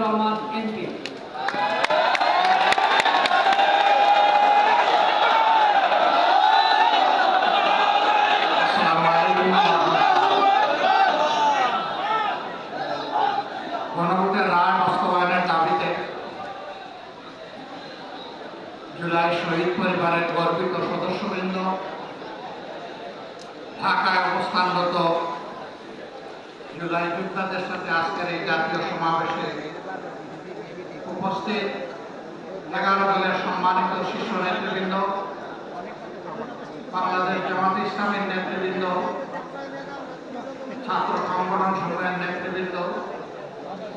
Rahman MP. গণভোটের রায় বাস্তবায়নের দাবিতে জুলাই শহীদ পরিবারের গর্বিত সদস্যবৃন্দ, ঢাকায় অবস্থানরত জুলাই যোদ্ধাদের সাথে আজকের এই জাতীয় সমাবেশে উপস্থিত 11 দলের সম্মানিত শীর্ষ নেতৃবৃন্দ, বাংলাদেশ জামাত ইসলামের নেতৃবৃন্দ, ছাত্র সংগঠন সমূহের নেতৃবৃন্দ,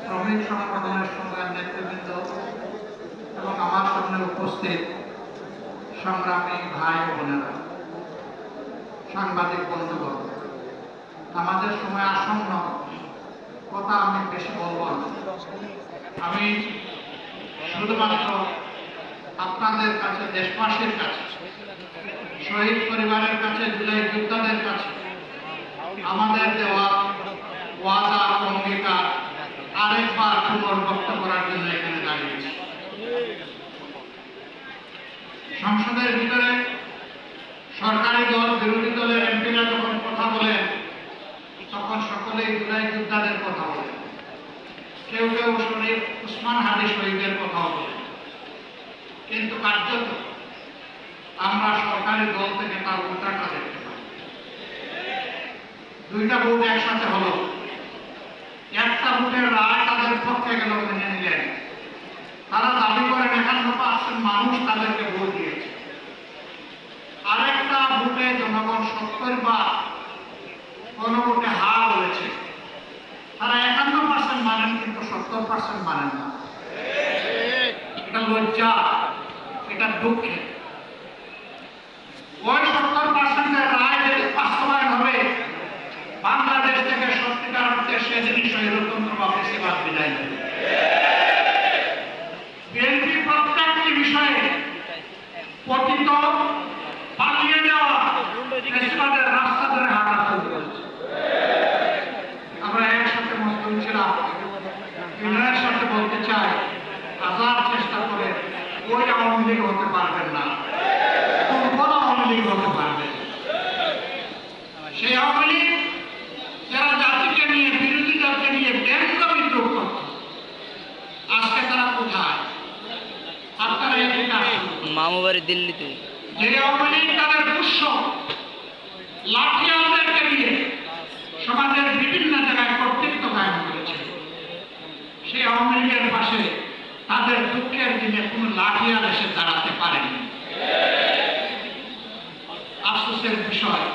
শ্রমিক সংগঠনের সমূহের নেতৃবৃন্দ এবং আমার সামনে উপস্থিত সংগ্রামী ভাই ও বোনেরা, সাংবাদিক বন্ধুগণ, আমাদের সময় আসন্ন, কথা আমি বেশি বলব না। আমি শুধুমাত্র আপনাদের কাছে, দেশবাসীর কাছে, শহীদ পরিবারের কাছে, জুলাই যোদ্ধাদের কাছে আমাদের দেওয়া ওয়াদা অঙ্গীকার আরেকবার পুনর্ব্যক্ত করার জন্য এখানে দাঁড়িয়েছি। সংসদের ভিতরে সরকারি দল, বিরোধী দলের এমপিরা যখন কথা বলেন তখন সকলেই জুলাই যোদ্ধাদের কথা বলেন, কেউ কেউ শহীদ উসমান হাদি শহীদের কথা বলেন, কিন্তু কার্যত আমরা সরকারি দল থেকে তার উল্টাটা দেখতে পাই। দুইটা ভোট একসাথে হলো, একটা ভোটের রায় তাদের পক্ষে গেল, মেনে নিলেন। তারা দাবি করেন 51% মানুষ তাদেরকে ভোট দিয়েছে। আরেকটা ভোটে জনগণ 70 বার কোন ভোটে হা বলেছে। তারা 51% মানেন, কিন্তু 70% মানেন না। এটা লজ্জা, এটা দুঃখে। ওই 70%-এর রায় যদি বাস্তবায়ন হবে, বাংলাদেশ থেকে সত্যিকার অর্থে সেদিনই স্বৈরতন্ত্র বা ফ্যাসিবাদ বিদায় নেবে। বিএনপি প্রত্যেকটি বিষয়ে পতিত, পালিয়ে যাওয়া ফ্যাসিবাদের রাস্তা ধরে হাঁটা শুরু করেছে। আমরা একসাথে মজবুত ছিলাম। বিনয়ের সাথে বলতে চাই, হাজার চেষ্টা করে ওই আওয়ামী লীগ হতে পারবেন না, কোন আওয়ামী লীগ হতে পারবেন। সেই আওয়ামী লীগ যারা জাতিকে নিয়ে, বিরোধী দলকে নিয়ে ব্যঙ্গ বিদ্রোহ করত, আজকে তারা কোথায়? আপনারা এদিকে আসুন। মামু বাড়ি দিল্লিতে। যে আওয়ামী লীগ তাদের পুষ্য লাঠিয়ালদেরকে নিয়ে সমাজের বিভিন্ন জায়গায় কর্তৃত্ব কায়েম করেছে, সেই আওয়ামী লীগের পাশে তাদের দুঃখের দিনে কোন লাঠিয়াল এসে দাঁড়াতে পারেনি। আফসোসের বিষয়,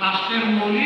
রাষ্ট্রের মৌলিক